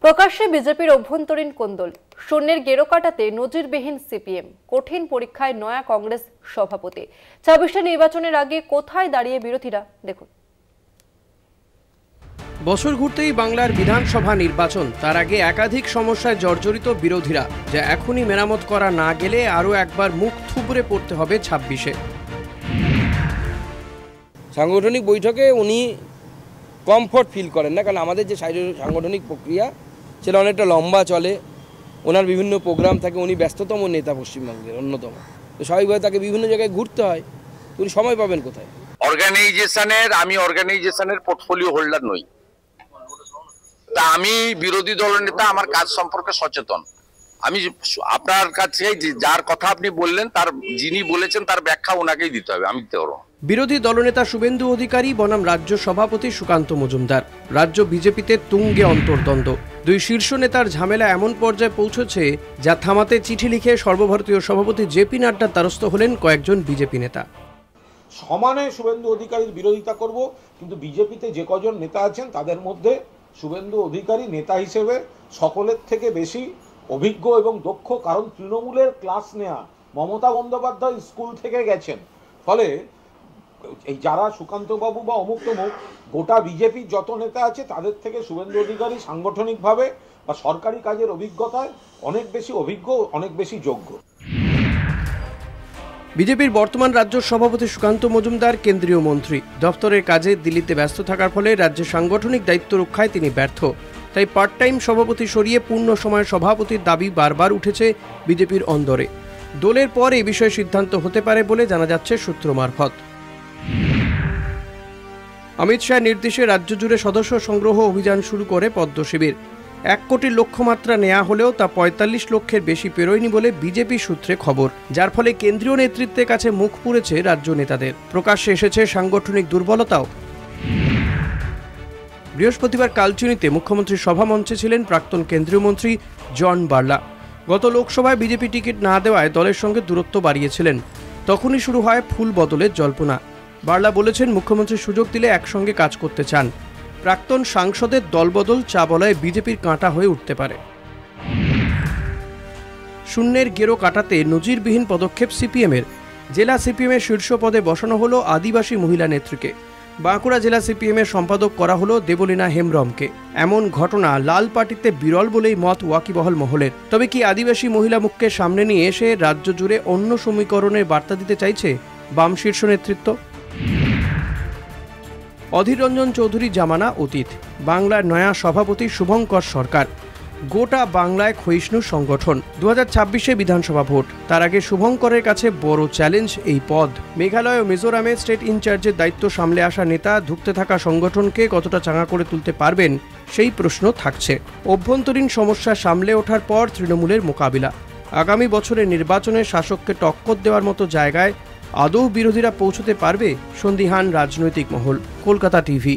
প্রকাশ্যে বিজেপির অভ্যন্তরীণ কোন্দল, শূন্যের গেরো কাটাতে নজিরবিহীন সিপিএম, কঠিন পরীক্ষায় নয়া কংগ্রেস সভাপতি। ২৬ নির্বাচনের আগে কোথায় দাঁড়িয়ে বিরোধীরা, দেখুন। বছর ঘুরতেই বাংলার বিধানসভা নির্বাচন, তার আগে একাধিক সমস্যায় জর্জরিত বিরোধীরা, যা এখনই মেরামত করা না গেলে আরও একবার মুখ থুবড়ে পড়তে হবে ২৬-এ। সাংগঠনিক বৈঠকে উনি কমফর্ট ফিল করেন না, কারণ আমাদের যে সাংগঠনিক প্রক্রিয়া সেটা অনেকটা লম্বা চলে। ওনার বিভিন্ন প্রোগ্রাম থাকে, উনি ব্যস্ততম নেতা পশ্চিমবঙ্গের অন্যতম, তো স্বাভাবিকভাবে তাকে বিভিন্ন জায়গায় ঘুরতে হয়। উনি সময় পাবেন কোথায়? আমি অর্গানাইজেশনের পোর্টফোলিও হোল্ডার নই, তা আমি বিরোধী দলের নেতা, আমার কাজ সম্পর্কে সচেতন। আমি আপনার কাছে যার কথা আপনি বললেন, তার যিনি বলেছেন তার ব্যাখ্যা ওনাকেই দিতে হবে, আমি দিতে পারবো। বিরোধী দলনেতা শুভেন্দু অধিকারী বনাম রাজ্য সভাপতি সুকান্ত মজুমদার। রাজ্য বিজেপিতে তুঙ্গে অন্তর্দ্বন্দ্ব। দুই শীর্ষ নেতার ঝামেলা এমন পর্যায়ে পৌঁছেছে যা থামাতে চিঠি লিখে সর্বভারতীয় সভাপতি জেপি নাড্ডার দ্বারস্থ হলেন কয়েকজন বিজেপি নেতা। সমানে শুভেন্দু অধিকারীর বিরোধিতা করব, কিন্তু বিজেপিতে যে কজন নেতা আছেন তাদের মধ্যে শুভেন্দু অধিকারী নেতা হিসেবে সকলের থেকে বেশি অভিজ্ঞ এবং দক্ষ, কারণ তৃণমূলের ক্লাস নেয়া মমতা বন্দ্যোপাধ্যায় স্কুল থেকে গেছেন। ফলে এই যারা সুকান্তবাবু বা অমুক তমুক, গোটা বিজেপির যত নেতা আছে তাদের থেকে শুভেন্দু অধিকারী সাংগঠনিকভাবে বা সরকারি কাজের অভিজ্ঞতায় অনেক বেশি অভিজ্ঞ, অনেক বেশি যোগ্য। বিজেপির বর্তমান রাজ্য সভাপতি সুকান্ত মজুমদার কেন্দ্রীয় মন্ত্রী, দপ্তরের কাজে দিল্লিতে ব্যস্ত থাকার ফলে রাজ্যের সাংগঠনিক দায়িত্ব রক্ষায় তিনি ব্যর্থ। তাই পার্ট টাইম সভাপতি সরিয়ে পূর্ণ সময় সভাপতির দাবি বারবার উঠেছে বিজেপির অন্দরে। দলের পর এই বিষয়ে সিদ্ধান্ত হতে পারে বলে জানা যাচ্ছে সূত্র মারফত। অমিত শাহের নির্দেশে রাজ্য জুড়ে সদস্য সংগ্রহ অভিযান শুরু করে পদ্ম শিবির। ১ কোটির লক্ষ্যমাত্রা নেওয়া হলেও তা ৪৫ লক্ষের বেশি পেরোয়নি বলে বিজেপি সূত্রে খবর, যার ফলে কেন্দ্রীয় নেতৃত্বের কাছে মুখ পুড়েছে রাজ্য নেতাদের। প্রকাশ্যে এসেছে সাংগঠনিক দুর্বলতাও। বৃহস্পতিবার কালচিনিতে মুখ্যমন্ত্রীর সভামঞ্চে ছিলেন প্রাক্তন কেন্দ্রীয় মন্ত্রী জন বার্লা। গত লোকসভায় বিজেপি টিকিট না দেওয়ায় দলের সঙ্গে দূরত্ব বাড়িয়েছিলেন। তখনই শুরু হয় ফুল বদলের জল্পনা। বার্লা বলেছেন, মুখ্যমন্ত্রী সুযোগ দিলে একসঙ্গে কাজ করতে চান। প্রাক্তন সাংসদের দলবদল চা বলায় বিজেপির কাঁটা হয়ে উঠতে পারে। শূন্যের গেরো কাটাতে নজিরবিহীন পদক্ষেপ সিপিএমের। জেলা সিপিএমের শীর্ষ পদে বসানো হলো আদিবাসী মহিলা নেত্রীকে। বাঁকুড়া জেলা সিপিএমের সম্পাদক করা হলো দেবলীনা হেমব্রমকে। এমন ঘটনা লাল পার্টিতে বিরল বলেই মত ওয়াকিবহল মহলের। তবে কি আদিবাসী মহিলা মুখকে সামনে নিয়ে এসে রাজ্য জুড়ে অন্য সমীকরণের বার্তা দিতে চাইছে বাম শীর্ষ নেতৃত্ব? অধীর রঞ্জন চৌধুরী জামানা অতীত। বাংলার নয়া সভাপতি শুভঙ্কর সরকার। গোটা বাংলায় ক্ষয়িষ্ণু সংগঠন। ২০২৬-এ বিধানসভা ভোট, তার আগে শুভঙ্করের কাছে বড় চ্যালেঞ্জ এই পদ। মেঘালয় ও মিজোরামে স্টেট ইনচার্জের দায়িত্ব সামলে আসা নেতা ধুঁকতে থাকা সংগঠনকে কতটা চাঙা করে তুলতে পারবেন সেই প্রশ্ন থাকছে। অভ্যন্তরীণ সমস্যা সামলে ওঠার পর তৃণমূলের মোকাবিলা। আগামী বছরের নির্বাচনে শাসককে টক্কর দেওয়ার মতো জায়গায় আদৌ বিরোধীরা পৌঁছতে পারবে? সন্দিহান রাজনৈতিক মহল। কলকাতা টিভি।